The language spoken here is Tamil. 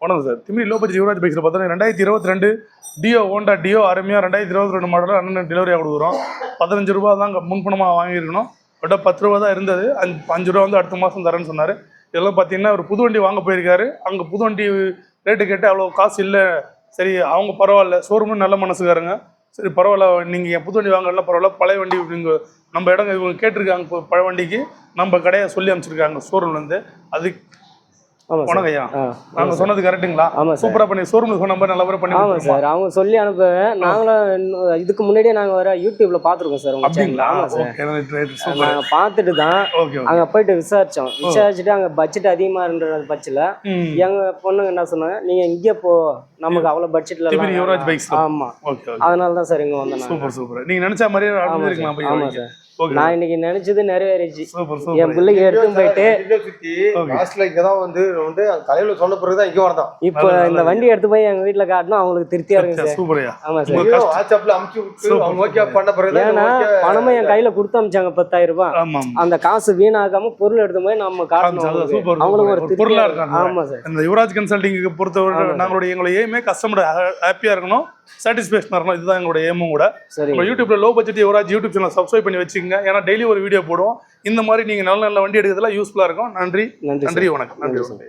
வணக்கம் sir. Thimiri low budget Yuvraj பைக்ஸில் பார்த்தீங்கன்னா 2022 டியோ ஹோண்டா டியோ அருமையாக 2022 மாடலில் அண்ணன் டெலிவரியாக கொடுக்குறோம். 15 ரூபா தான் முன்பணமாக வாங்கியிருக்கணும். பட் 10 ரூபா தான் இருந்தது. 5 ரூபா வந்து அடுத்த மாதம் தரேன்னு சொன்னார். இதெல்லாம் பார்த்தீங்கன்னா ஒரு புது வண்டி வாங்க போயிருக்காரு. அங்கே புது வண்டி ரேட்டு கேட்டு அவ்வளோ காசு இல்லை. சரி அவங்க பரவாயில்ல, ஷோரூமும் நல்ல மனசுக்காரங்க. சரி பரவாயில்ல, நீங்கள் என் புது வண்டி வாங்கலாம் பரவாயில்ல, பழைய வண்டி நீங்கள் நம்ம இடங்க இவங்க கேட்டிருக்காங்க. இப்போ பழைய வண்டிக்கு நம்ம கடையை சொல்லி அமைச்சிருக்காங்க ஷோரூம்லேருந்து. அது வணக்கம் ஐயா, நாங்க சொன்னது கரெக்ட்டுங்களா? சூப்பரா பண்ணி ஷோரூம்ல சொன்ன மாதிரி நல்ல பண்ணி. ஆமா சார், அவங்க சொல்லி அனுப்புவேன். நாங்களும் இதுக்கு முன்னாடியே நாங்க வர யூடியூப்ல பாத்துருக்கோம் சார் உங்க சேனல். ஆமா சார், நாங்க பார்த்துட்டு தான் அங்க போயிட்டு விசாரிச்சுட்டு அங்க பட்ஜெட் அதிகமா இருந்த பட்சத்துல எங்க பொண்ணுங்க என்ன சொன்னாங்க, நீங்க இங்கே போ, நமக்கு அவ்வளவு பட்ஜெட்ல யுவராஜ் பைக்ஸ். ஆமா, அதனால தான் சார் இங்க வந்தேன். Super super. நீங்க நினைச்ச மாதிரியே நடந்துருக்கலாம். ஆமா சார், நான் இன்னைக்கு நினைச்சது நிறைவேறிச்சு. என் பிள்ளைக்கு எடுத்து போயிட்டு இங்கதான் வந்து தலையில சொன்ன பிறகுதான் இங்க வரதான். இப்ப இந்த வண்டி எடுத்து போய் எங்க வீட்டுல காட்டினா அவங்களுக்கு திருப்தியா இருக்கு சார். ஆமா சார், வாட்ஸ்அப்ல அமுச்சு விட்டு அவங்க ஓகே பண்ண பிறகு ஏன்னா பணமா என் கையில கொடுத்து அமிச்சாங்க 10,000 ரூபாய். அந்த காசு வீணாக்காம பொருள் எடுத்து போய் நம்ம காட்டணும், அவங்களுக்கு ஒரு பொருளா இருக்காங்க. ஆமா சார், இந்த யுவராஜ் கன்சல்டிங்க்கு பொறுத்தவரை எங்களுடைய எய்மே கஸ்டமர் ஹாப்பியா இருக்கணும், சாட்டிஸ்பேக்ஷனா இருக்கணும். இதுதான் எங்களுடைய எய்மும் கூட. யூடியூப்ல low budget Yuvraj YouTube channel subscribe பண்ணி வச்சுக்கோங்க. ஏன்னா டெய்லி ஒரு வீடியோ போடுவோம். இந்த மாதிரி நீங்க நல்ல நல்ல வண்டி எடுக்கிறதுல யூஸ்ஃபுல்லா இருக்கும். நன்றி, வணக்கம். நன்றி.